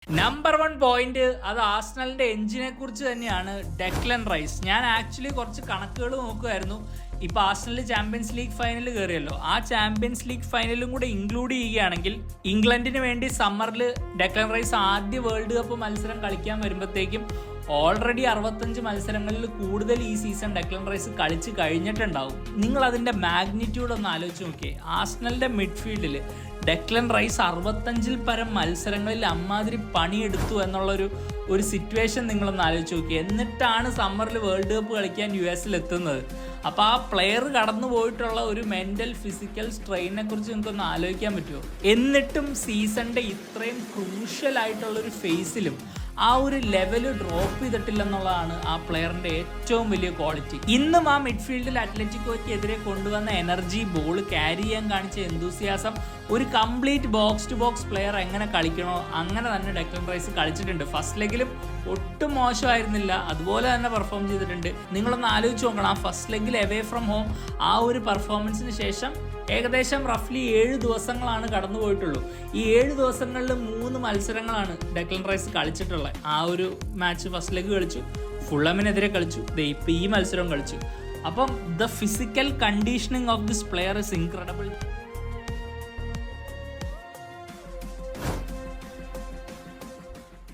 Number 1 point അത് ആർസണലിന്റെ എഞ്ചിനെ കുറിച്ച് തന്നെയാണ്. Declan rice. ഞാൻ ആക്ച്വലി കുറച്ച് കണക്കുകൾ നോക്കുമായിരുന്നു. ഇപ്പോൾ ആർസണൽ ചാമ്പ്യൻസ് ലീഗ് ഫൈനൽ കയറിയല്ലോ, ആ ചാമ്പ്യൻസ് ലീഗ് ഫൈനലും കൂടെ ഇൻക്ലൂഡ് ചെയ്യുകയാണെങ്കിൽ ഇംഗ്ലണ്ടിന് വേണ്ടി സമ്മറിൽ ഡെക്ലൻ റൈസ് ആദ്യ വേൾഡ് കപ്പ് മത്സരം കളിക്കാൻ വരുമ്പോഴത്തേക്കും ഓൾറെഡി 65 മത്സരങ്ങളിൽ കൂടുതൽ ഈ സീസൺ ഡെക്ലൻ റൈസ് കളിച്ച് കഴിഞ്ഞിട്ടുണ്ടാവും. നിങ്ങൾ അതിൻ്റെ മാഗ്നിറ്റ്യൂഡ് ഒന്ന് ആലോചിച്ച് നോക്കിയേ. ആർസണലിന്റെ മിഡ്ഫീൽഡിൽ ഡെക്ലൻ റൈസ് 65 പരം മത്സരങ്ങളിൽ അമ്മാതിരി പണിയെടുത്തു എന്നുള്ളൊരു സിറ്റുവേഷൻ നിങ്ങളൊന്ന് ആലോചിച്ച് നോക്കി. എന്നിട്ടാണ് സമ്മറിൽ വേൾഡ് കപ്പ് കളിക്കാൻ US എത്തുന്നത്. അപ്പോൾ ആ പ്ലെയർ കടന്നു പോയിട്ടുള്ള ഒരു മെൻ്റൽ ഫിസിക്കൽ സ്ട്രെയിനെ കുറിച്ച് നിങ്ങൾക്കൊന്ന് ആലോചിക്കാൻ പറ്റുമോ? എന്നിട്ടും സീസണിൻ്റെ ഇത്രയും ക്രൂഷ്യൽ ആയിട്ടുള്ളൊരു ഫേസിലും ആ ഒരു ലെവല് ഡ്രോപ്പ് ചെയ്തിട്ടില്ലെന്നുള്ളതാണ് ആ പ്ലെയറിൻ്റെ ഏറ്റവും വലിയ ക്വാളിറ്റി. ഇന്നും ആ മിഡ്ഫീൽഡിൽ അത്ലറ്റിക്കോയ്ക്കെതിരെ കൊണ്ടുവന്ന എനർജി, ബോൾ ക്യാരി ചെയ്യാൻ കാണിച്ച എന്തൂസിയാസം, ഒരു complete box to box player എങ്ങനെ കളിക്കണോ അങ്ങനെ തന്നെ ഡെക്ലൻ റൈസ് കളിച്ചിട്ടുണ്ട്. ഫസ്റ്റ് ലെഗിലും ഒട്ടും മോശമായിരുന്നില്ല, അതുപോലെ തന്നെ പെർഫോം ചെയ്തിട്ടുണ്ട്. നിങ്ങളൊന്ന് ആലോചിച്ച് നോക്കണം, ആ ഫസ്റ്റ് ലെഗിൽ എവേ ഫ്രം ഹോം ആ ഒരു പെർഫോമൻസിന് ശേഷം ഏകദേശം റഫ്ലി 7 ദിവസങ്ങളാണ് കടന്നു പോയിട്ടുള്ളൂ. ഈ 7 ദിവസങ്ങളിൽ 3 മത്സരങ്ങളാണ് ഡെക്ലൻ റൈസ് കളിച്ചിട്ടുള്ളത്. ആ ഒരു മാച്ച് ഫസ്റ്റ് ലെഗ് കളിച്ചു, ഫുള്ളമിനെതിരെ കളിച്ചു, ഇപ്പോൾ ഈ മത്സരം കളിച്ചു. അപ്പം the physical conditioning of this player is incredible.